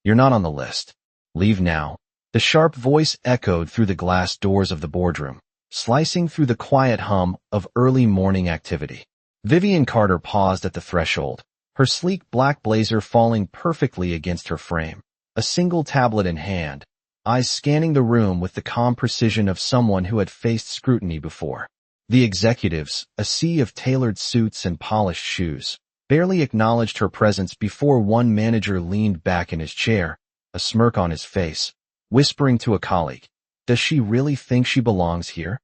You're not on the list. Leave now. The sharp voice echoed through the glass doors of the boardroom, slicing through the quiet hum of early morning activity. Vivian Carter paused at the threshold, her sleek black blazer falling perfectly against her frame, a single tablet in hand, eyes scanning the room with the calm precision of someone who had faced scrutiny before. The executives, a sea of tailored suits and polished shoes, barely acknowledged her presence before one manager leaned back in his chair, a smirk on his face, whispering to a colleague, "Does she really think she belongs here?"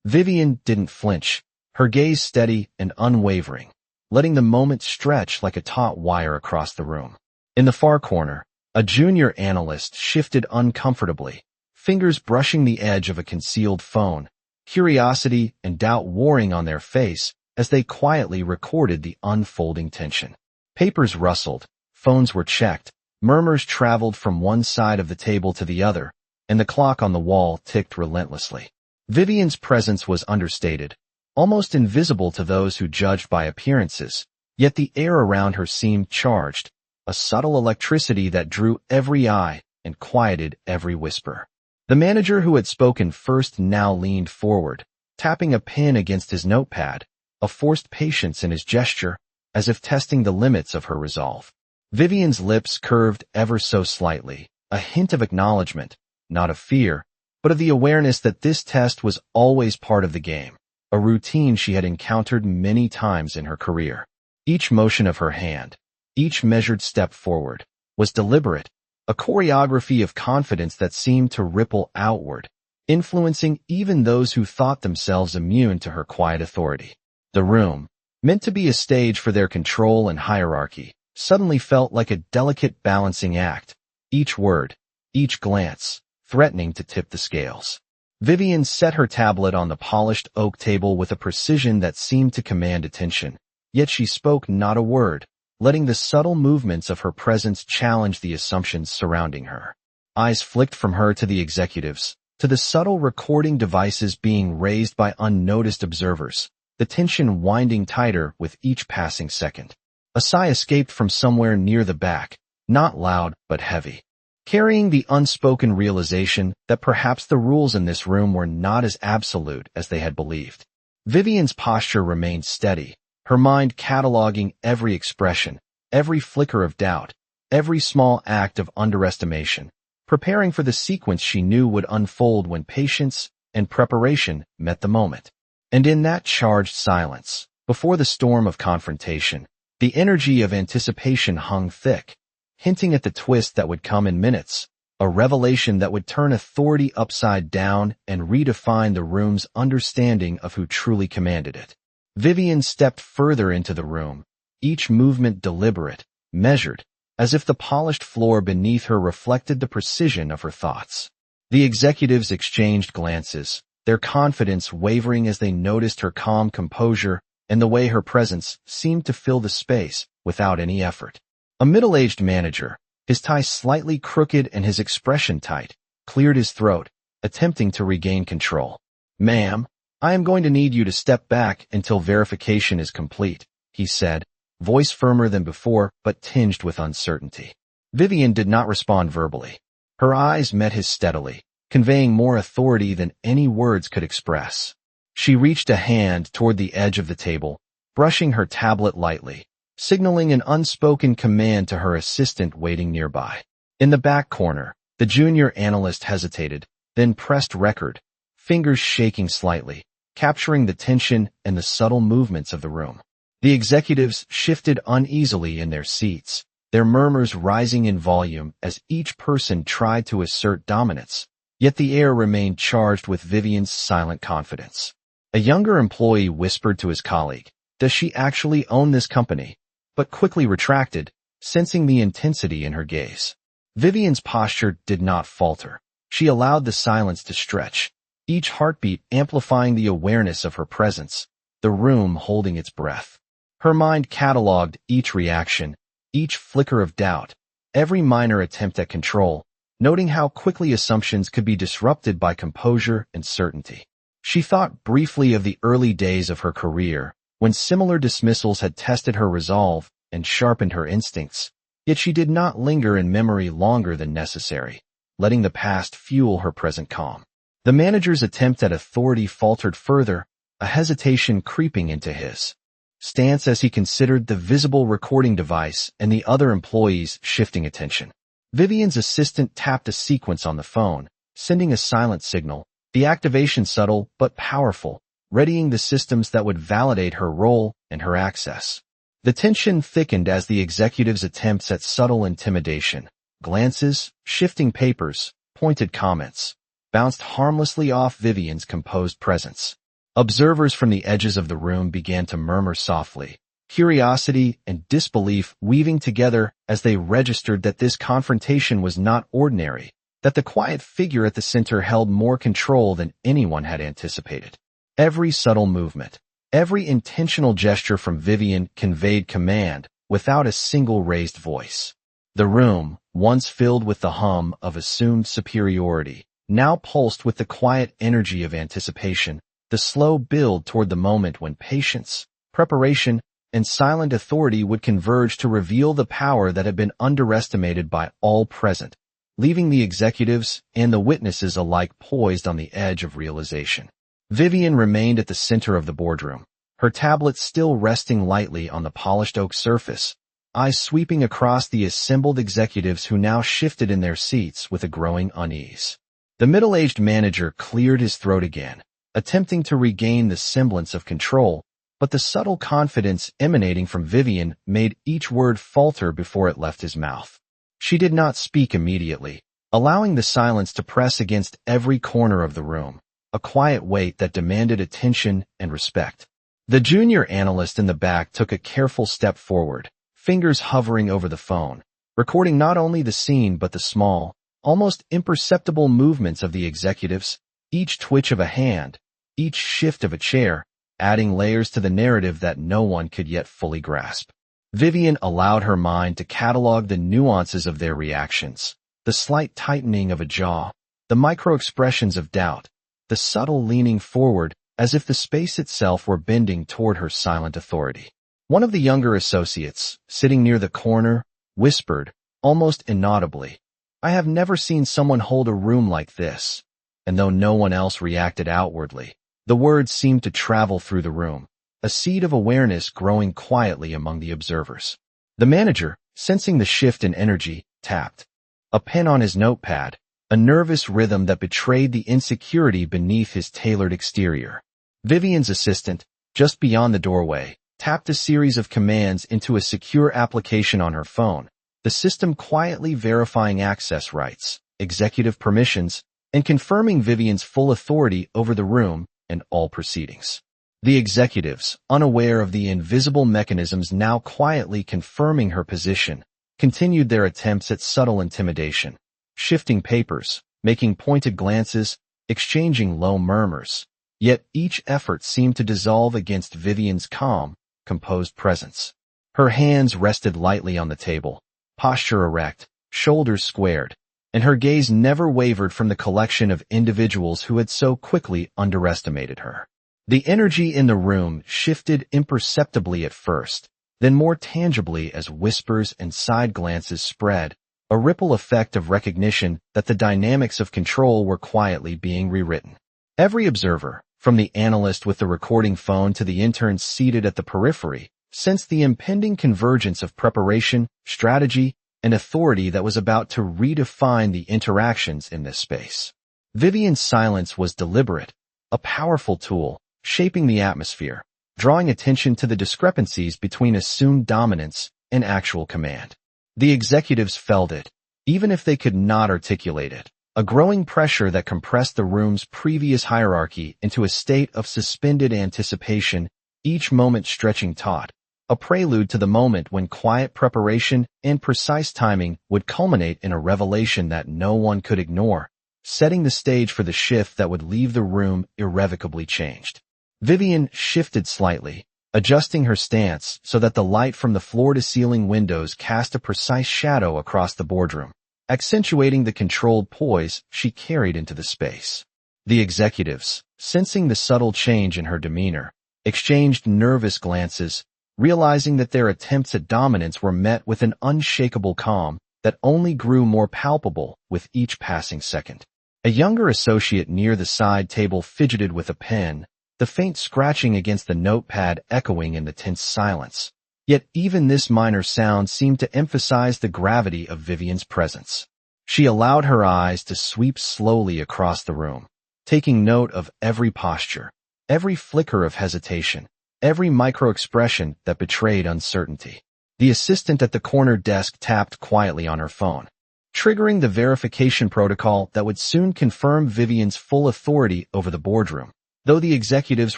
Vivian didn't flinch, her gaze steady and unwavering, letting the moment stretch like a taut wire across the room. In the far corner, a junior analyst shifted uncomfortably, fingers brushing the edge of a concealed phone, curiosity and doubt warring on their face as they quietly recorded the unfolding tension. Papers rustled, phones were checked, murmurs traveled from one side of the table to the other, and the clock on the wall ticked relentlessly. Vivian's presence was understated, almost invisible to those who judged by appearances, yet the air around her seemed charged, a subtle electricity that drew every eye and quieted every whisper. The manager who had spoken first now leaned forward, tapping a pen against his notepad, a forced patience in his gesture, as if testing the limits of her resolve. Vivian's lips curved ever so slightly, a hint of acknowledgement, not of fear, but of the awareness that this test was always part of the game, a routine she had encountered many times in her career. Each motion of her hand, each measured step forward, was deliberate, a choreography of confidence that seemed to ripple outward, influencing even those who thought themselves immune to her quiet authority. The room, meant to be a stage for their control and hierarchy, suddenly felt like a delicate balancing act, each word, each glance, threatening to tip the scales. Vivian set her tablet on the polished oak table with a precision that seemed to command attention, yet she spoke not a word, letting the subtle movements of her presence challenge the assumptions surrounding her. Eyes flicked from her to the executives, to the subtle recording devices being raised by unnoticed observers, the tension winding tighter with each passing second. A sigh escaped from somewhere near the back, not loud but heavy, carrying the unspoken realization that perhaps the rules in this room were not as absolute as they had believed. Vivian's posture remained steady, her mind cataloging every expression, every flicker of doubt, every small act of underestimation, preparing for the sequence she knew would unfold when patience and preparation met the moment. And in that charged silence, before the storm of confrontation, the energy of anticipation hung thick, hinting at the twist that would come in minutes, a revelation that would turn authority upside down and redefine the room's understanding of who truly commanded it. Vivian stepped further into the room, each movement deliberate, measured, as if the polished floor beneath her reflected the precision of her thoughts. The executives exchanged glances, their confidence wavering as they noticed her calm composure and the way her presence seemed to fill the space without any effort. A middle-aged manager, his tie slightly crooked and his expression tight, cleared his throat, attempting to regain control. "Ma'am, I am going to need you to step back until verification is complete," he said, voice firmer than before but tinged with uncertainty. Vivian did not respond verbally. Her eyes met his steadily, conveying more authority than any words could express. She reached a hand toward the edge of the table, brushing her tablet lightly, signaling an unspoken command to her assistant waiting nearby. In the back corner, the junior analyst hesitated, then pressed record, fingers shaking slightly, capturing the tension and the subtle movements of the room. The executives shifted uneasily in their seats, their murmurs rising in volume as each person tried to assert dominance, yet the air remained charged with Vivian's silent confidence. A younger employee whispered to his colleague, "Does she actually own this company?" but quickly retracted, sensing the intensity in her gaze. Vivian's posture did not falter. She allowed the silence to stretch, each heartbeat amplifying the awareness of her presence, the room holding its breath. Her mind cataloged each reaction, each flicker of doubt, every minor attempt at control, noting how quickly assumptions could be disrupted by composure and certainty. She thought briefly of the early days of her career, when similar dismissals had tested her resolve and sharpened her instincts, Yet she did not linger in memory longer than necessary, letting the past fuel her present calm. The manager's attempt at authority faltered further, a hesitation creeping into his stance as he considered the visible recording device and the other employees shifting attention. Vivian's assistant tapped a sequence on the phone, sending a silent signal, the activation subtle but powerful, readying the systems that would validate her role and her access. The tension thickened as the executive's attempts at subtle intimidation, glances, shifting papers, pointed comments, bounced harmlessly off Vivian's composed presence. Observers from the edges of the room began to murmur softly, curiosity and disbelief weaving together as they registered that this confrontation was not ordinary, that the quiet figure at the center held more control than anyone had anticipated. Every subtle movement, every intentional gesture from Vivian conveyed command without a single raised voice. The room, once filled with the hum of assumed superiority, now pulsed with the quiet energy of anticipation, the slow build toward the moment when patience, preparation, and silent authority would converge to reveal the power that had been underestimated by all present, leaving the executives and the witnesses alike poised on the edge of realization. Vivian remained at the center of the boardroom, her tablet still resting lightly on the polished oak surface, eyes sweeping across the assembled executives who now shifted in their seats with a growing unease. The middle-aged manager cleared his throat again, attempting to regain the semblance of control, but the subtle confidence emanating from Vivian made each word falter before it left his mouth. She did not speak immediately, allowing the silence to press against every corner of the room, a quiet weight that demanded attention and respect. The junior analyst in the back took a careful step forward, fingers hovering over the phone, recording not only the scene but the small, almost imperceptible movements of the executives, each twitch of a hand, each shift of a chair, adding layers to the narrative that no one could yet fully grasp. Vivian allowed her mind to catalog the nuances of their reactions, the slight tightening of a jaw, the microexpressions of doubt, the subtle leaning forward as if the space itself were bending toward her silent authority. One of the younger associates, sitting near the corner, whispered, almost inaudibly, "I have never seen someone hold a room like this." And though no one else reacted outwardly, the words seemed to travel through the room, a seed of awareness growing quietly among the observers. The manager, sensing the shift in energy, tapped a pen on his notepad, a nervous rhythm that betrayed the insecurity beneath his tailored exterior. Vivian's assistant, just beyond the doorway, tapped a series of commands into a secure application on her phone, the system quietly verifying access rights, executive permissions, and confirming Vivian's full authority over the room and all proceedings. The executives, unaware of the invisible mechanisms now quietly confirming her position, continued their attempts at subtle intimidation, shifting papers, making pointed glances, exchanging low murmurs. Yet each effort seemed to dissolve against Vivian's calm, composed presence. Her hands rested lightly on the table, posture erect, shoulders squared, and her gaze never wavered from the collection of individuals who had so quickly underestimated her. The energy in the room shifted imperceptibly at first, then more tangibly as whispers and side glances spread, a ripple effect of recognition that the dynamics of control were quietly being rewritten. Every observer, from the analyst with the recording phone to the interns seated at the periphery, sensed the impending convergence of preparation, strategy, and authority that was about to redefine the interactions in this space. Vivian's silence was deliberate, a powerful tool, shaping the atmosphere, drawing attention to the discrepancies between assumed dominance and actual command. The executives felt it, even if they could not articulate it, a growing pressure that compressed the room's previous hierarchy into a state of suspended anticipation, each moment stretching taut, a prelude to the moment when quiet preparation and precise timing would culminate in a revelation that no one could ignore, setting the stage for the shift that would leave the room irrevocably changed. Vivian shifted slightly, adjusting her stance so that the light from the floor-to-ceiling windows cast a precise shadow across the boardroom, accentuating the controlled poise she carried into the space. The executives, sensing the subtle change in her demeanor, exchanged nervous glances, realizing that their attempts at dominance were met with an unshakable calm that only grew more palpable with each passing second. A younger associate near the side table fidgeted with a pen, the faint scratching against the notepad echoing in the tense silence. Yet even this minor sound seemed to emphasize the gravity of Vivian's presence. She allowed her eyes to sweep slowly across the room, taking note of every posture, every flicker of hesitation, every microexpression that betrayed uncertainty. The assistant at the corner desk tapped quietly on her phone, triggering the verification protocol that would soon confirm Vivian's full authority over the boardroom, though the executives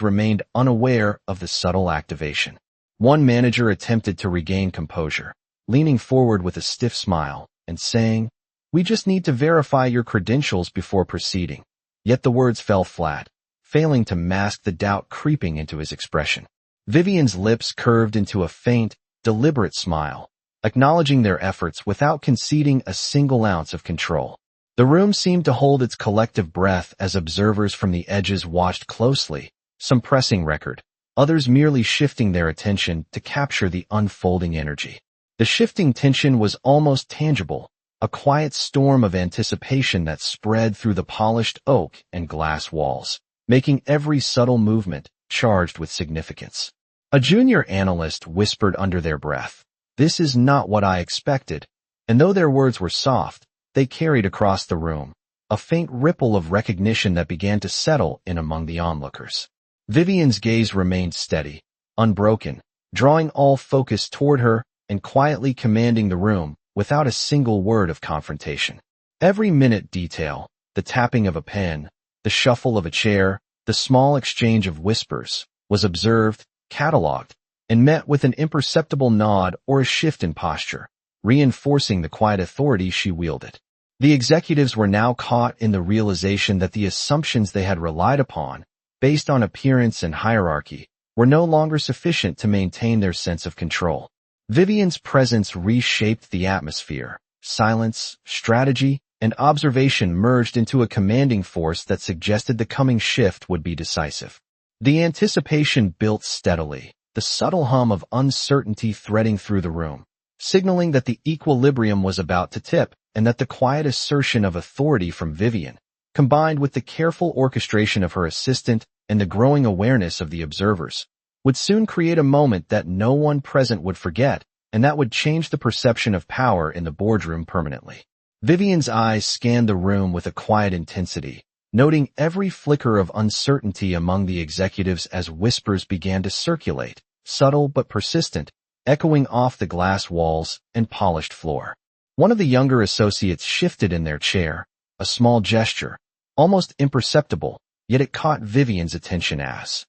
remained unaware of the subtle activation. One manager attempted to regain composure, leaning forward with a stiff smile and saying, "We just need to verify your credentials before proceeding." Yet the words fell flat, failing to mask the doubt creeping into his expression. Vivian's lips curved into a faint, deliberate smile, acknowledging their efforts without conceding a single ounce of control. The room seemed to hold its collective breath as observers from the edges watched closely, some pressing record, others merely shifting their attention to capture the unfolding energy. The shifting tension was almost tangible, a quiet storm of anticipation that spread through the polished oak and glass walls, making every subtle movement charged with significance. A junior analyst whispered under their breath, "This is not what I expected," and though their words were soft, they carried across the room a faint ripple of recognition that began to settle in among the onlookers. Vivian's gaze remained steady, unbroken, drawing all focus toward her and quietly commanding the room without a single word of confrontation. Every minute detail, the tapping of a pen, the shuffle of a chair, the small exchange of whispers, was observed, catalogued, and met with an imperceptible nod or a shift in posture, reinforcing the quiet authority she wielded. The executives were now caught in the realization that the assumptions they had relied upon, based on appearance and hierarchy, were no longer sufficient to maintain their sense of control. Vivian's presence reshaped the atmosphere. Silence, strategy, and observation merged into a commanding force that suggested the coming shift would be decisive. The anticipation built steadily, the subtle hum of uncertainty threading through the room, signaling that the equilibrium was about to tip and that the quiet assertion of authority from Vivian, combined with the careful orchestration of her assistant and the growing awareness of the observers, would soon create a moment that no one present would forget, and that would change the perception of power in the boardroom permanently. Vivian's eyes scanned the room with a quiet intensity, noting every flicker of uncertainty among the executives as whispers began to circulate, subtle but persistent, echoing off the glass walls and polished floor. One of the younger associates shifted in their chair, a small gesture, almost imperceptible, yet it caught Vivian's attention as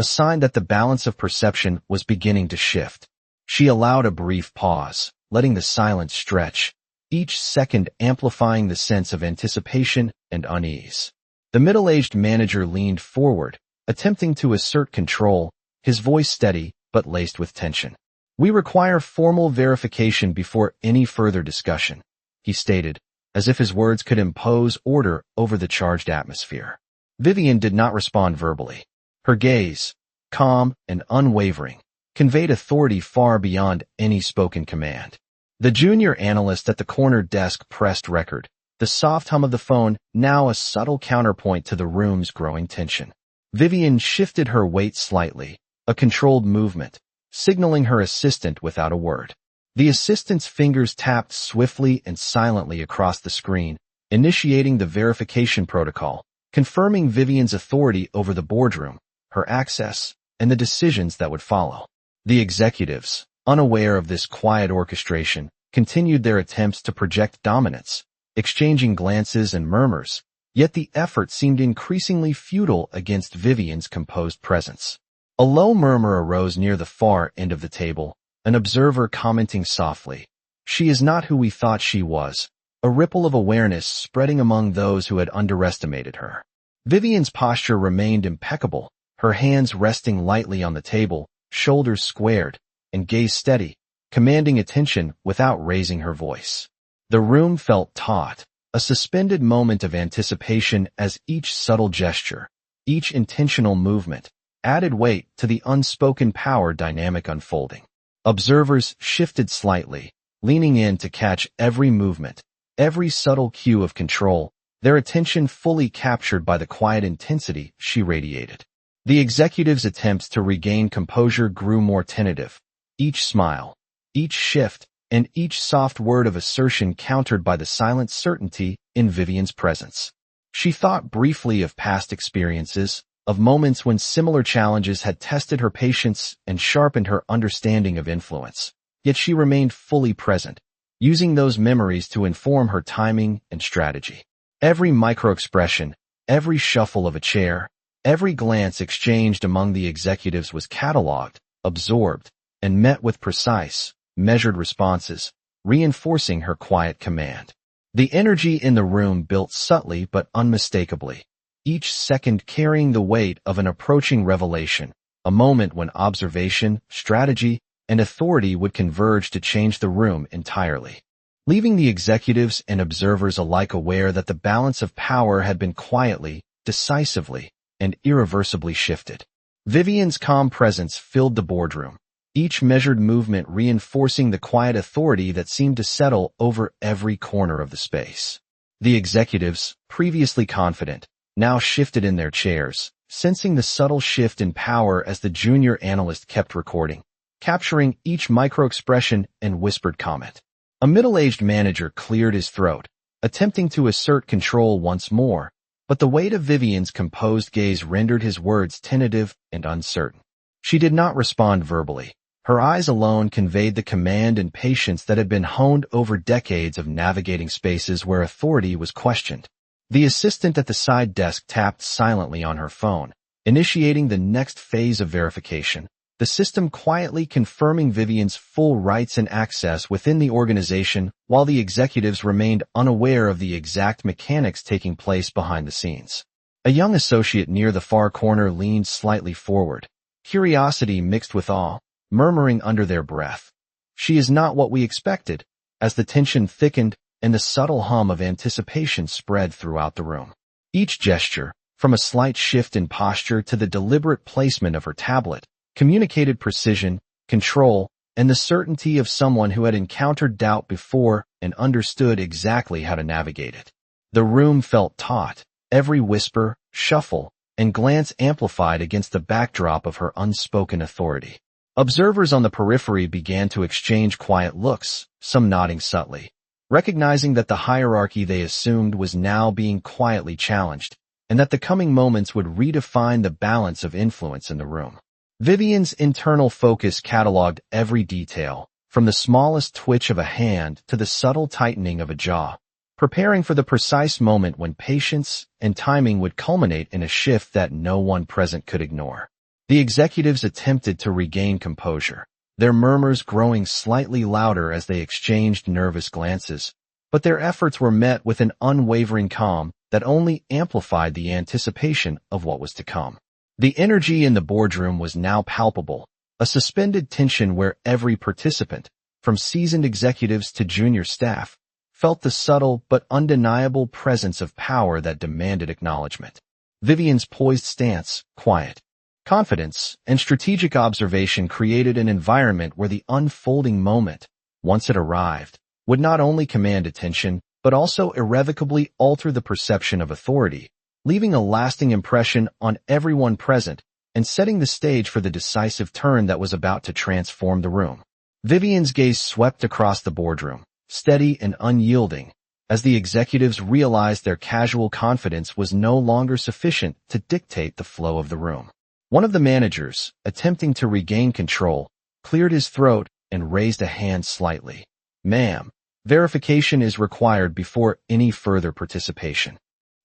a sign that the balance of perception was beginning to shift. She allowed a brief pause, letting the silence stretch, each second amplifying the sense of anticipation and unease. The middle-aged manager leaned forward, attempting to assert control, his voice steady but laced with tension. "We require formal verification before any further discussion," he stated, as if his words could impose order over the charged atmosphere. Vivian did not respond verbally. Her gaze, calm and unwavering, conveyed authority far beyond any spoken command. The junior analyst at the corner desk pressed record, the soft hum of the phone now a subtle counterpoint to the room's growing tension. Vivian shifted her weight slightly, a controlled movement, signaling her assistant without a word. The assistant's fingers tapped swiftly and silently across the screen, initiating the verification protocol, confirming Vivian's authority over the boardroom, her access, and the decisions that would follow. The executives, unaware of this quiet orchestration, continued their attempts to project dominance, exchanging glances and murmurs, yet the effort seemed increasingly futile against Vivian's composed presence. A low murmur arose near the far end of the table, an observer commenting softly, "She is not who we thought she was," a ripple of awareness spreading among those who had underestimated her. Vivian's posture remained impeccable, her hands resting lightly on the table, shoulders squared, and gaze steady, commanding attention without raising her voice. The room felt taut, a suspended moment of anticipation as each subtle gesture, each intentional movement, added weight to the unspoken power dynamic unfolding. Observers shifted slightly, leaning in to catch every movement, every subtle cue of control, their attention fully captured by the quiet intensity she radiated. The executive's attempts to regain composure grew more tentative, each smile, each shift, and each soft word of assertion countered by the silent certainty in Vivian's presence. She thought briefly of past experiences, of moments when similar challenges had tested her patience and sharpened her understanding of influence. Yet she remained fully present, using those memories to inform her timing and strategy. Every microexpression, every shuffle of a chair, every glance exchanged among the executives was catalogued, absorbed, and met with precise, measured responses, reinforcing her quiet command. The energy in the room built subtly but unmistakably, each second carrying the weight of an approaching revelation, a moment when observation, strategy, and authority would converge to change the room entirely, leaving the executives and observers alike aware that the balance of power had been quietly, decisively, and irreversibly shifted. Vivian's calm presence filled the boardroom, each measured movement reinforcing the quiet authority that seemed to settle over every corner of the space. The executives, previously confident, now shifted in their chairs, sensing the subtle shift in power as the junior analyst kept recording, capturing each microexpression and whispered comment. A middle-aged manager cleared his throat, attempting to assert control once more, but the weight of Vivian's composed gaze rendered his words tentative and uncertain. She did not respond verbally. Her eyes alone conveyed the command and patience that had been honed over decades of navigating spaces where authority was questioned. The assistant at the side desk tapped silently on her phone, initiating the next phase of verification, the system quietly confirming Vivian's full rights and access within the organization while the executives remained unaware of the exact mechanics taking place behind the scenes. A young associate near the far corner leaned slightly forward, curiosity mixed with awe, murmuring under their breath, "She is not what we expected," as the tension thickened and the subtle hum of anticipation spread throughout the room. Each gesture, from a slight shift in posture to the deliberate placement of her tablet, communicated precision, control, and the certainty of someone who had encountered doubt before and understood exactly how to navigate it. The room felt taut, every whisper, shuffle, and glance amplified against the backdrop of her unspoken authority. Observers on the periphery began to exchange quiet looks, some nodding subtly, recognizing that the hierarchy they assumed was now being quietly challenged, and that the coming moments would redefine the balance of influence in the room. Vivian's internal focus cataloged every detail, from the smallest twitch of a hand to the subtle tightening of a jaw, preparing for the precise moment when patience and timing would culminate in a shift that no one present could ignore. The executives attempted to regain composure, their murmurs growing slightly louder as they exchanged nervous glances, but their efforts were met with an unwavering calm that only amplified the anticipation of what was to come. The energy in the boardroom was now palpable, a suspended tension where every participant, from seasoned executives to junior staff, felt the subtle but undeniable presence of power that demanded acknowledgement. Vivian's poised stance, quiet confidence, and strategic observation created an environment where the unfolding moment, once it arrived, would not only command attention, but also irrevocably alter the perception of authority, leaving a lasting impression on everyone present and setting the stage for the decisive turn that was about to transform the room. Vivian's gaze swept across the boardroom, steady and unyielding, as the executives realized their casual confidence was no longer sufficient to dictate the flow of the room. One of the managers, attempting to regain control, cleared his throat and raised a hand slightly. "Ma'am, verification is required before any further participation."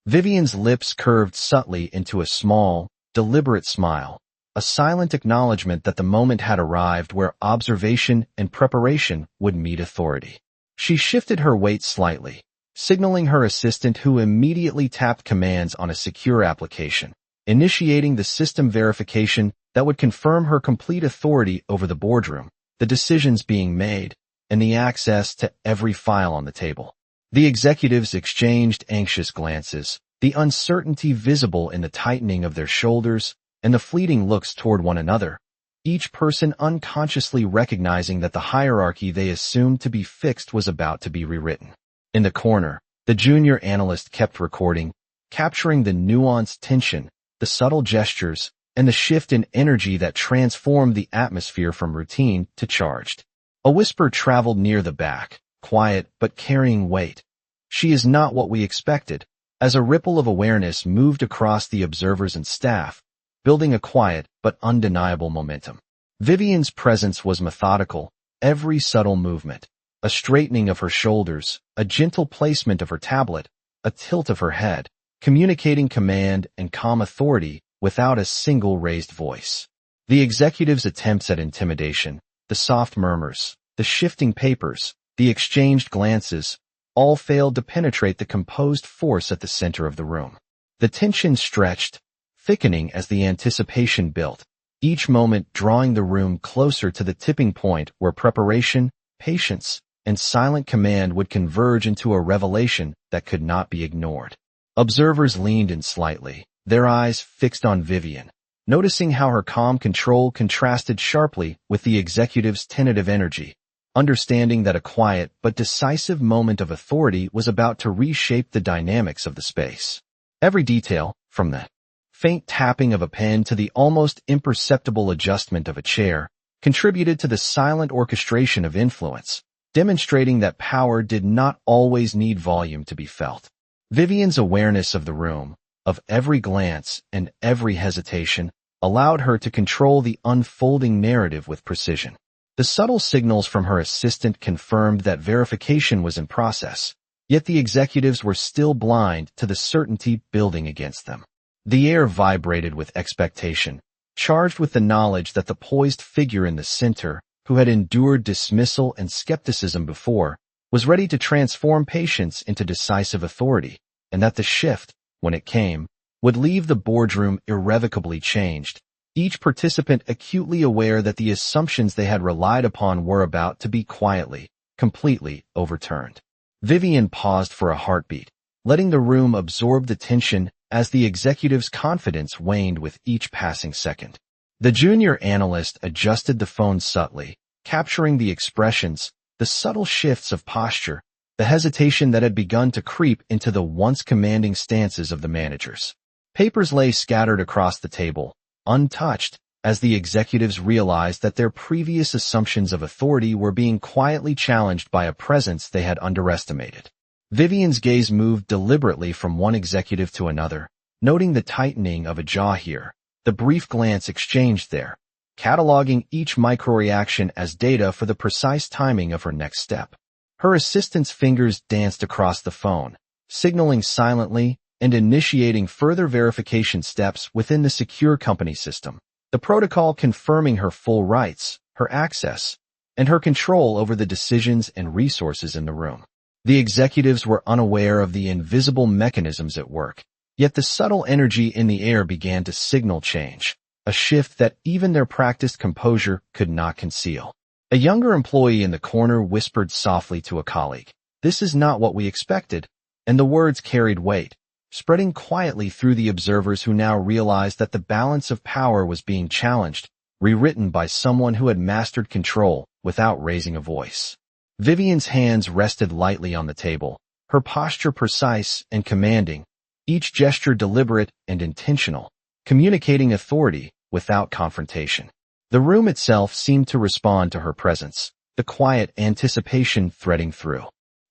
Vivian's lips curved subtly into a small, deliberate smile, a silent acknowledgement that the moment had arrived where observation and preparation would meet authority. She shifted her weight slightly, signaling her assistant who immediately tapped commands on a secure application, initiating the system verification that would confirm her complete authority over the boardroom, the decisions being made, and the access to every file on the table. The executives exchanged anxious glances, the uncertainty visible in the tightening of their shoulders and the fleeting looks toward one another, each person unconsciously recognizing that the hierarchy they assumed to be fixed was about to be rewritten. In the corner, the junior analyst kept recording, capturing the nuanced tension, the subtle gestures, and the shift in energy that transformed the atmosphere from routine to charged. A whisper traveled near the back, quiet but carrying weight. "She is not what we expected," as a ripple of awareness moved across the observers and staff, building a quiet but undeniable momentum. Vivian's presence was methodical, every subtle movement, a straightening of her shoulders, a gentle placement of her tablet, a tilt of her head, communicating command and calm authority without a single raised voice. The executive's attempts at intimidation, the soft murmurs, the shifting papers, the exchanged glances, all failed to penetrate the composed force at the center of the room. The tension stretched, thickening as the anticipation built, each moment drawing the room closer to the tipping point where preparation, patience, and silent command would converge into a revelation that could not be ignored. Observers leaned in slightly, their eyes fixed on Vivian, noticing how her calm control contrasted sharply with the executive's tentative energy, understanding that a quiet but decisive moment of authority was about to reshape the dynamics of the space. Every detail, from the faint tapping of a pen to the almost imperceptible adjustment of a chair, contributed to the silent orchestration of influence, demonstrating that power did not always need volume to be felt. Vivian's awareness of the room, of every glance and every hesitation, allowed her to control the unfolding narrative with precision. The subtle signals from her assistant confirmed that verification was in process, yet the executives were still blind to the certainty building against them. The air vibrated with expectation, charged with the knowledge that the poised figure in the center, who had endured dismissal and skepticism before, was ready to transform patience into decisive authority, and that the shift, when it came, would leave the boardroom irrevocably changed, each participant acutely aware that the assumptions they had relied upon were about to be quietly, completely overturned. Vivian paused for a heartbeat, letting the room absorb the tension as the executive's confidence waned with each passing second. The junior analyst adjusted the phone subtly, capturing the expressions, the subtle shifts of posture, the hesitation that had begun to creep into the once commanding stances of the managers. Papers lay scattered across the table, untouched, as the executives realized that their previous assumptions of authority were being quietly challenged by a presence they had underestimated. Vivian's gaze moved deliberately from one executive to another, noting the tightening of a jaw here, the brief glance exchanged there, cataloging each microreaction as data for the precise timing of her next step. Her assistant's fingers danced across the phone, signaling silently and initiating further verification steps within the secure company system, the protocol confirming her full rights, her access, and her control over the decisions and resources in the room. The executives were unaware of the invisible mechanisms at work, yet the subtle energy in the air began to signal change, a shift that even their practiced composure could not conceal. A younger employee in the corner whispered softly to a colleague, "This is not what we expected," and the words carried weight, spreading quietly through the observers who now realized that the balance of power was being challenged, rewritten by someone who had mastered control without raising a voice. Vivian's hands rested lightly on the table, her posture precise and commanding, each gesture deliberate and intentional, communicating authority without confrontation. The room itself seemed to respond to her presence, the quiet anticipation threading through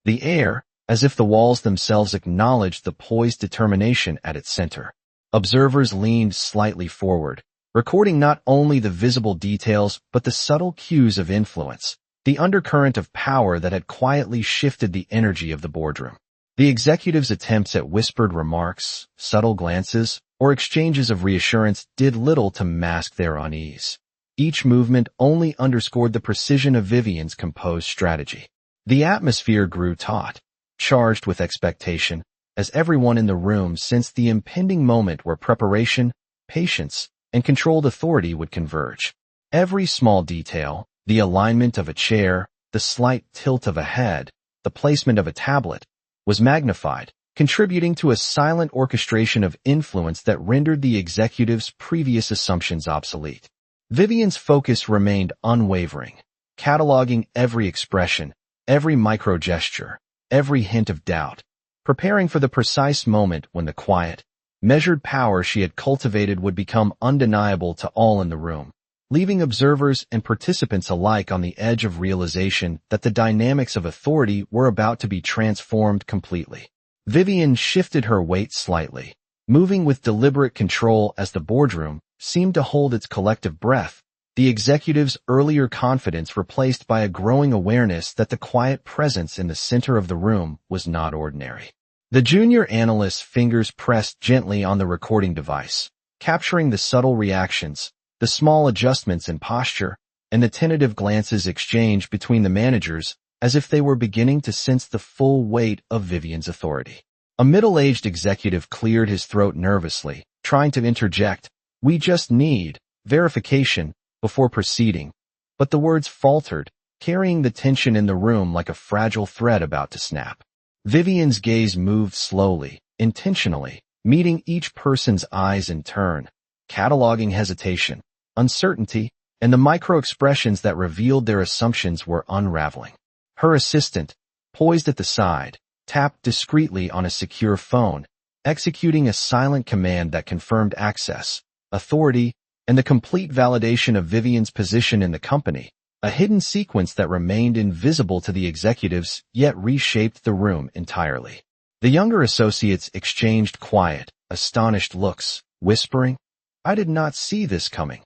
the air, as if the walls themselves acknowledged the poised determination at its center. Observers leaned slightly forward, recording not only the visible details but the subtle cues of influence, the undercurrent of power that had quietly shifted the energy of the boardroom. The executives' attempts at whispered remarks, subtle glances, or exchanges of reassurance did little to mask their unease. Each movement only underscored the precision of Vivian's composed strategy. The atmosphere grew taut, charged with expectation, as everyone in the room sensed the impending moment where preparation, patience, and controlled authority would converge. Every small detail, the alignment of a chair, the slight tilt of a head, the placement of a tablet, was magnified, contributing to a silent orchestration of influence that rendered the executive's previous assumptions obsolete. Vivian's focus remained unwavering, cataloging every expression, every microgesture, every hint of doubt, preparing for the precise moment when the quiet, measured power she had cultivated would become undeniable to all in the room, leaving observers and participants alike on the edge of realization that the dynamics of authority were about to be transformed completely. Vivian shifted her weight slightly, moving with deliberate control as the boardroom seemed to hold its collective breath, the executive's earlier confidence replaced by a growing awareness that the quiet presence in the center of the room was not ordinary. The junior analyst's fingers pressed gently on the recording device, capturing the subtle reactions, the small adjustments in posture, and the tentative glances exchanged between the managers as if they were beginning to sense the full weight of Vivian's authority. A middle-aged executive cleared his throat nervously, trying to interject, "We just need verification," before proceeding, but the words faltered, carrying the tension in the room like a fragile thread about to snap. Vivian's gaze moved slowly, intentionally, meeting each person's eyes in turn, cataloging hesitation, uncertainty, and the microexpressions that revealed their assumptions were unraveling. Her assistant, poised at the side, tapped discreetly on a secure phone, executing a silent command that confirmed access, authority, and the complete validation of Vivian's position in the company, a hidden sequence that remained invisible to the executives yet reshaped the room entirely. The younger associates exchanged quiet, astonished looks, whispering, "I did not see this coming,"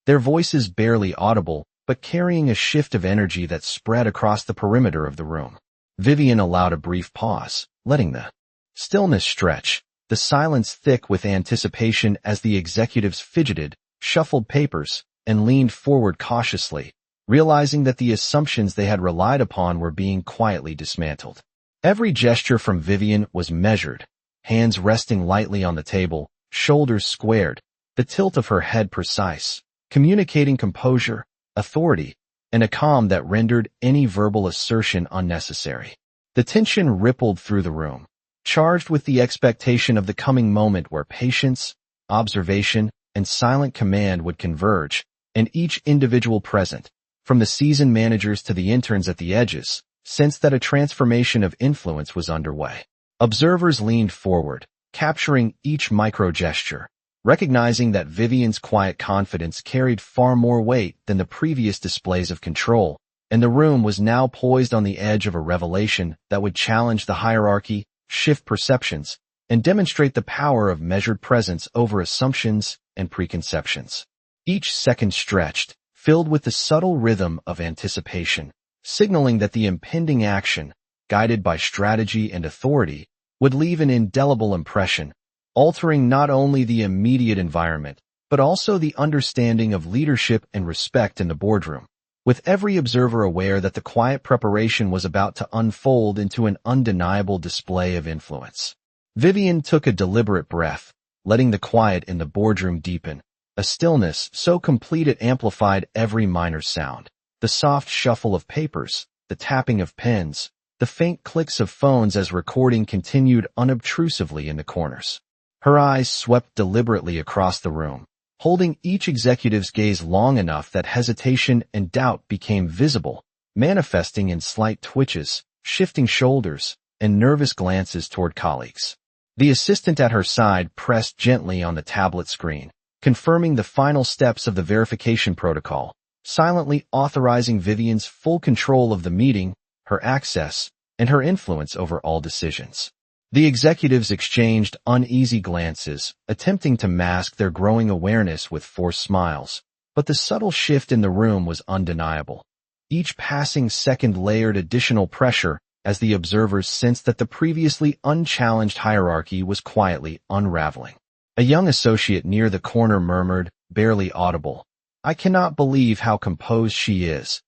their voices barely audible, but carrying a shift of energy that spread across the perimeter of the room. Vivian allowed a brief pause, letting the stillness stretch, the silence thick with anticipation as the executives fidgeted, shuffled papers, and leaned forward cautiously, realizing that the assumptions they had relied upon were being quietly dismantled. Every gesture from Vivian was measured, hands resting lightly on the table, shoulders squared, the tilt of her head precise, communicating composure, authority, and a calm that rendered any verbal assertion unnecessary. The tension rippled through the room, charged with the expectation of the coming moment where patience, observation, and silent command would converge, and each individual present, from the seasoned managers to the interns at the edges, sensed that a transformation of influence was underway. Observers leaned forward, capturing each microgesture, recognizing that Vivian's quiet confidence carried far more weight than the previous displays of control, and the room was now poised on the edge of a revelation that would challenge the hierarchy, shift perceptions, and demonstrate the power of measured presence over assumptions and preconceptions. Each second stretched, filled with the subtle rhythm of anticipation, signaling that the impending action, guided by strategy and authority, would leave an indelible impression, altering not only the immediate environment, but also the understanding of leadership and respect in the boardroom, with every observer aware that the quiet preparation was about to unfold into an undeniable display of influence. Vivian took a deliberate breath, letting the quiet in the boardroom deepen, a stillness so complete it amplified every minor sound. The soft shuffle of papers, the tapping of pens, the faint clicks of phones as recording continued unobtrusively in the corners. Her eyes swept deliberately across the room, holding each executive's gaze long enough that hesitation and doubt became visible, manifesting in slight twitches, shifting shoulders, and nervous glances toward colleagues. The assistant at her side pressed gently on the tablet screen, confirming the final steps of the verification protocol, silently authorizing Vivian's full control of the meeting, her access, and her influence over all decisions. The executives exchanged uneasy glances, attempting to mask their growing awareness with forced smiles, but the subtle shift in the room was undeniable. Each passing second layered additional pressure as the observers sensed that the previously unchallenged hierarchy was quietly unraveling. A young associate near the corner murmured, barely audible, "I cannot believe how composed she is,"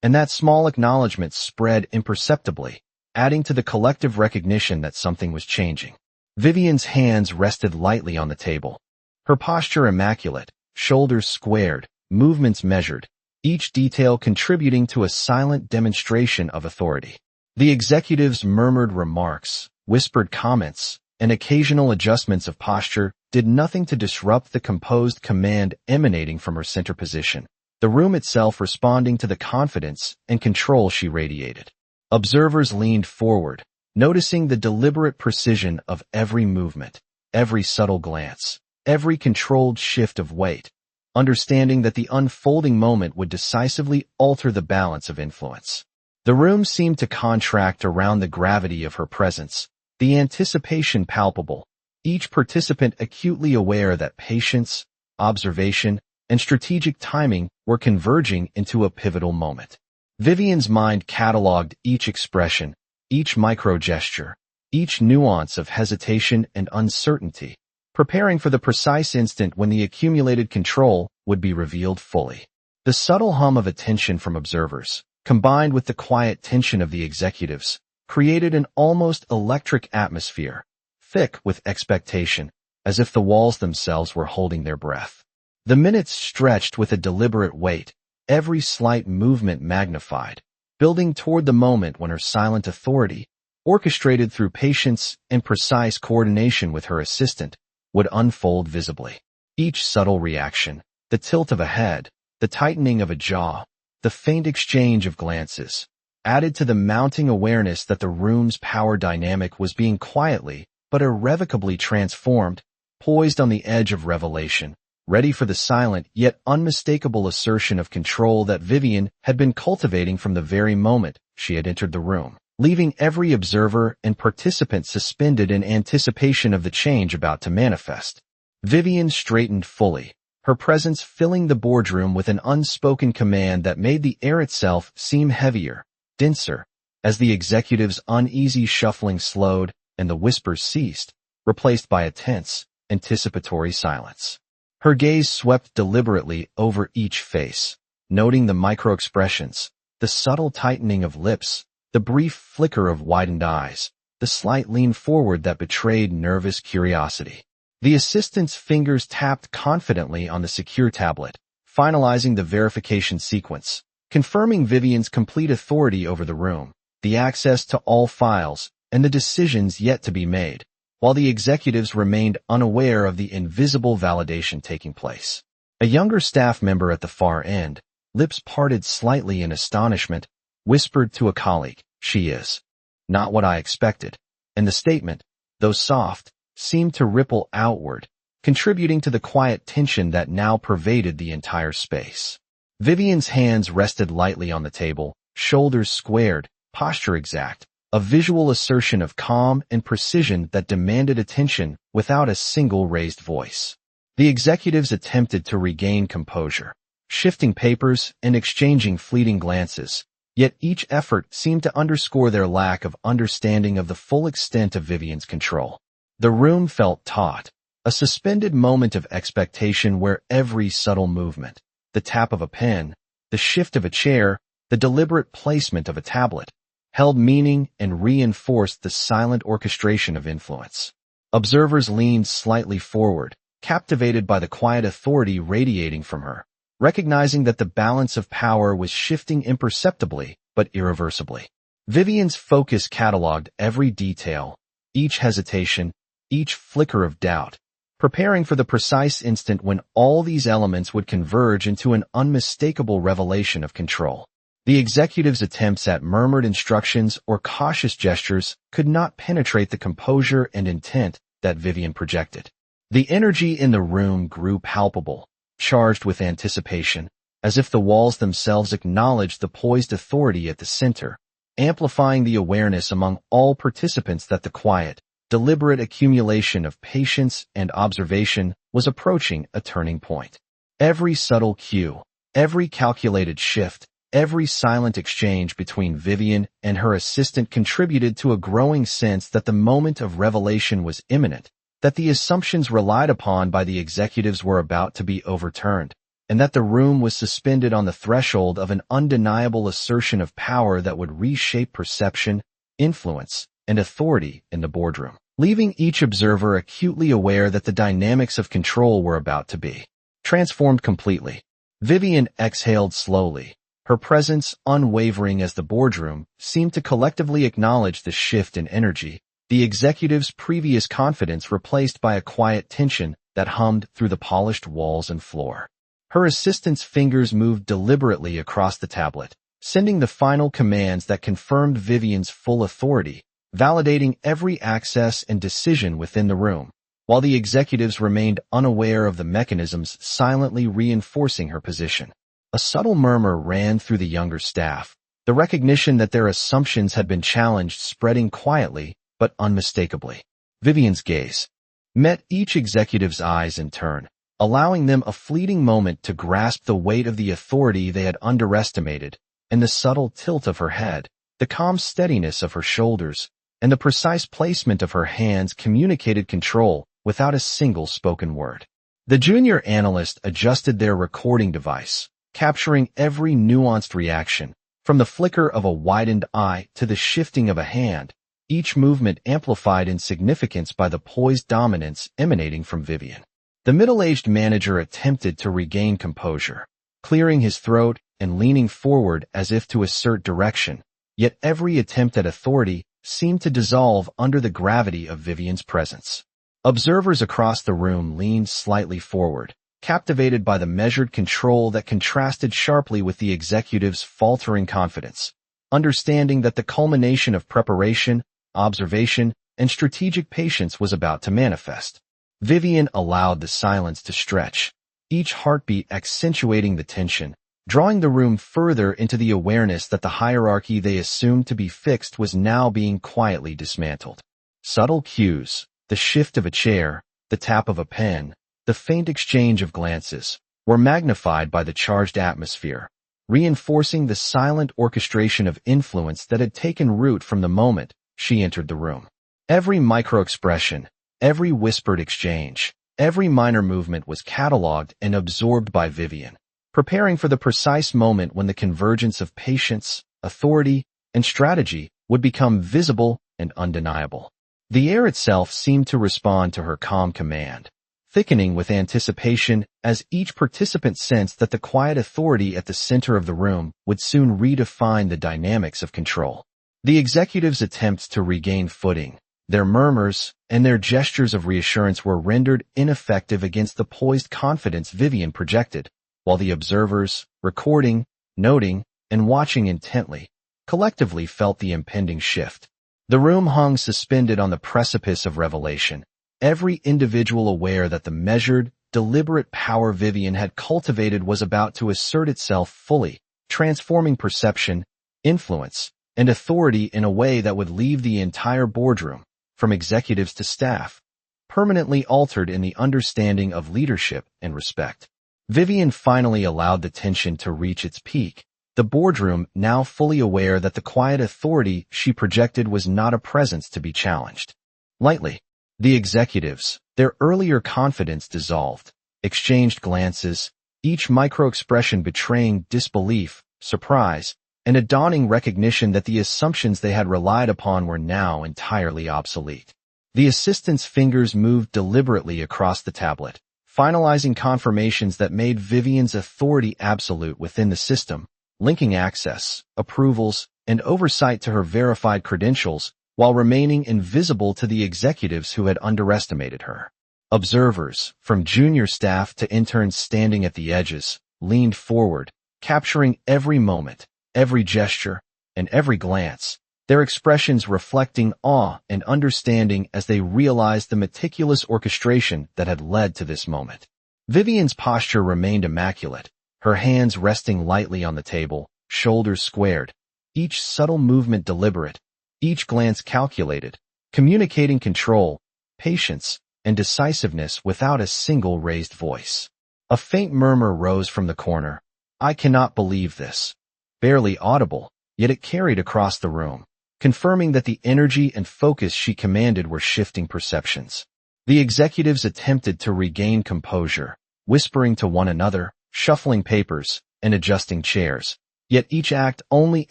and that small acknowledgement spread imperceptibly, adding to the collective recognition that something was changing. Vivian's hands rested lightly on the table, her posture immaculate, shoulders squared, movements measured, each detail contributing to a silent demonstration of authority. The executives murmured remarks, whispered comments, and occasional adjustments of posture did nothing to disrupt the composed command emanating from her center position, the room itself responding to the confidence and control she radiated. Observers leaned forward, noticing the deliberate precision of every movement, every subtle glance, every controlled shift of weight, understanding that the unfolding moment would decisively alter the balance of influence. The room seemed to contract around the gravity of her presence, the anticipation palpable, each participant acutely aware that patience, observation, and strategic timing were converging into a pivotal moment. Vivian's mind cataloged each expression, each microgesture, each nuance of hesitation and uncertainty, preparing for the precise instant when the accumulated control would be revealed fully. The subtle hum of attention from observers, combined with the quiet tension of the executives, created an almost electric atmosphere, thick with expectation, as if the walls themselves were holding their breath. The minutes stretched with a deliberate weight, every slight movement magnified, building toward the moment when her silent authority, orchestrated through patience and precise coordination with her assistant, would unfold visibly. Each subtle reaction, the tilt of a head, the tightening of a jaw, the faint exchange of glances, added to the mounting awareness that the room's power dynamic was being quietly but irrevocably transformed, poised on the edge of revelation, ready for the silent yet unmistakable assertion of control that Vivian had been cultivating from the very moment she had entered the room, leaving every observer and participant suspended in anticipation of the change about to manifest. Vivian straightened fully, her presence filling the boardroom with an unspoken command that made the air itself seem heavier, denser, as the executive's uneasy shuffling slowed and the whispers ceased, replaced by a tense, anticipatory silence. Her gaze swept deliberately over each face, noting the microexpressions, the subtle tightening of lips, the brief flicker of widened eyes, the slight lean forward that betrayed nervous curiosity. The assistant's fingers tapped confidently on the secure tablet, finalizing the verification sequence, confirming Vivian's complete authority over the room, the access to all files, and the decisions yet to be made, while the executives remained unaware of the invisible validation taking place. A younger staff member at the far end, lips parted slightly in astonishment, whispered to a colleague, "She is not what I expected," and the statement, though soft, seemed to ripple outward, contributing to the quiet tension that now pervaded the entire space. Vivian's hands rested lightly on the table, shoulders squared, posture exact, a visual assertion of calm and precision that demanded attention without a single raised voice. The executives attempted to regain composure, shifting papers and exchanging fleeting glances, yet each effort seemed to underscore their lack of understanding of the full extent of Vivian's control. The room felt taut, a suspended moment of expectation where every subtle movement, the tap of a pen, the shift of a chair, the deliberate placement of a tablet, held meaning and reinforced the silent orchestration of influence. Observers leaned slightly forward, captivated by the quiet authority radiating from her, recognizing that the balance of power was shifting imperceptibly but irreversibly. Vivian's focus cataloged every detail, each hesitation, each flicker of doubt, preparing for the precise instant when all these elements would converge into an unmistakable revelation of control. The executive's attempts at murmured instructions or cautious gestures could not penetrate the composure and intent that Vivian projected. The energy in the room grew palpable, charged with anticipation, as if the walls themselves acknowledged the poised authority at the center, amplifying the awareness among all participants that the quiet, deliberate accumulation of patience and observation was approaching a turning point. Every subtle cue, every calculated shift, every silent exchange between Vivian and her assistant contributed to a growing sense that the moment of revelation was imminent, that the assumptions relied upon by the executives were about to be overturned, and that the room was suspended on the threshold of an undeniable assertion of power that would reshape perception, influence, and authority in the boardroom, leaving each observer acutely aware that the dynamics of control were about to be transformed completely. Vivian exhaled slowly, her presence unwavering as the boardroom seemed to collectively acknowledge the shift in energy, the executive's previous confidence replaced by a quiet tension that hummed through the polished walls and floor. Her assistant's fingers moved deliberately across the tablet, sending the final commands that confirmed Vivian's full authority, validating every access and decision within the room, while the executives remained unaware of the mechanisms silently reinforcing her position. A subtle murmur ran through the younger staff, the recognition that their assumptions had been challenged spreading quietly but unmistakably. Vivian's gaze met each executive's eyes in turn, allowing them a fleeting moment to grasp the weight of the authority they had underestimated, and the subtle tilt of her head, the calm steadiness of her shoulders, and the precise placement of her hands communicated control without a single spoken word. The junior analyst adjusted their recording device, capturing every nuanced reaction, from the flicker of a widened eye to the shifting of a hand, each movement amplified in significance by the poised dominance emanating from Vivian. The middle-aged manager attempted to regain composure, clearing his throat and leaning forward as if to assert direction, yet every attempt at authority seemed to dissolve under the gravity of Vivian's presence. Observers across the room leaned slightly forward, captivated by the measured control that contrasted sharply with the executive's faltering confidence, understanding that the culmination of preparation, observation, and strategic patience was about to manifest. Vivian allowed the silence to stretch, each heartbeat accentuating the tension, drawing the room further into the awareness that the hierarchy they assumed to be fixed was now being quietly dismantled. Subtle cues, the shift of a chair, the tap of a pen, the faint exchange of glances, were magnified by the charged atmosphere, reinforcing the silent orchestration of influence that had taken root from the moment she entered the room. Every microexpression, every whispered exchange, every minor movement was catalogued and absorbed by Vivian, preparing for the precise moment when the convergence of patience, authority, and strategy would become visible and undeniable. The air itself seemed to respond to her calm command, thickening with anticipation as each participant sensed that the quiet authority at the center of the room would soon redefine the dynamics of control. The executives' attempts to regain footing, their murmurs, and their gestures of reassurance were rendered ineffective against the poised confidence Vivian projected, while the observers, recording, noting, and watching intently, collectively felt the impending shift. The room hung suspended on the precipice of revelation, every individual aware that the measured, deliberate power Vivian had cultivated was about to assert itself fully, transforming perception, influence, and authority in a way that would leave the entire boardroom, from executives to staff, permanently altered in the understanding of leadership and respect. Vivian finally allowed the tension to reach its peak, the boardroom now fully aware that the quiet authority she projected was not a presence to be challenged. Lightly, the executives, their earlier confidence dissolved, exchanged glances, each microexpression betraying disbelief, surprise, and a dawning recognition that the assumptions they had relied upon were now entirely obsolete. The assistant's fingers moved deliberately across the tablet, finalizing confirmations that made Vivian's authority absolute within the system, linking access, approvals, and oversight to her verified credentials while remaining invisible to the executives who had underestimated her. Observers, from junior staff to interns standing at the edges, leaned forward, capturing every moment, every gesture, and every glance, their expressions reflecting awe and understanding as they realized the meticulous orchestration that had led to this moment. Vivian's posture remained immaculate, her hands resting lightly on the table, shoulders squared, each subtle movement deliberate, each glance calculated, communicating control, patience, and decisiveness without a single raised voice. A faint murmur rose from the corner. "I cannot believe this." Barely audible, yet it carried across the room, confirming that the energy and focus she commanded were shifting perceptions. The executives attempted to regain composure, whispering to one another, shuffling papers, and adjusting chairs, yet each act only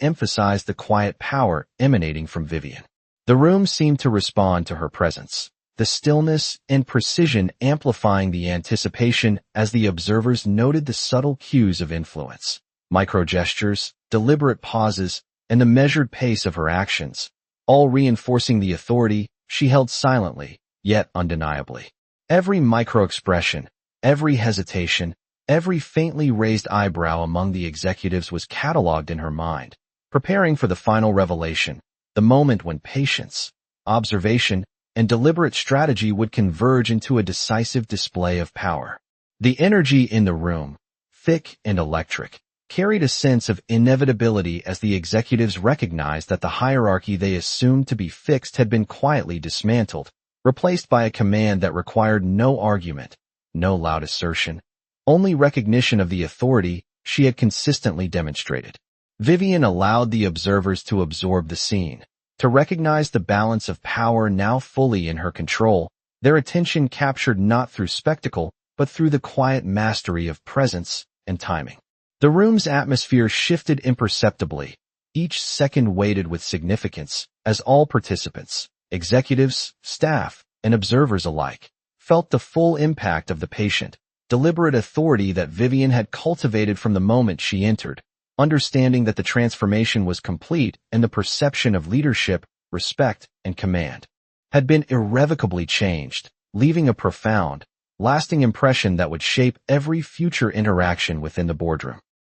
emphasized the quiet power emanating from Vivian. The room seemed to respond to her presence, the stillness and precision amplifying the anticipation as the observers noted the subtle cues of influence, microgestures, deliberate pauses, and the measured pace of her actions, all reinforcing the authority she held silently, yet undeniably. Every microexpression, every hesitation, every faintly raised eyebrow among the executives was catalogued in her mind, preparing for the final revelation, the moment when patience, observation, and deliberate strategy would converge into a decisive display of power. The energy in the room, thick and electric, carried a sense of inevitability as the executives recognized that the hierarchy they assumed to be fixed had been quietly dismantled, replaced by a command that required no argument, no loud assertion, only recognition of the authority she had consistently demonstrated. Vivian allowed the observers to absorb the scene, to recognize the balance of power now fully in her control, their attention captured not through spectacle, but through the quiet mastery of presence and timing. The room's atmosphere shifted imperceptibly, each second weighted with significance, as all participants, executives, staff, and observers alike, felt the full impact of the patient, deliberate authority that Vivian had cultivated from the moment she entered, understanding that the transformation was complete and the perception of leadership, respect, and command had been irrevocably changed, leaving a profound, lasting impression that would shape every future interaction within the boardroom.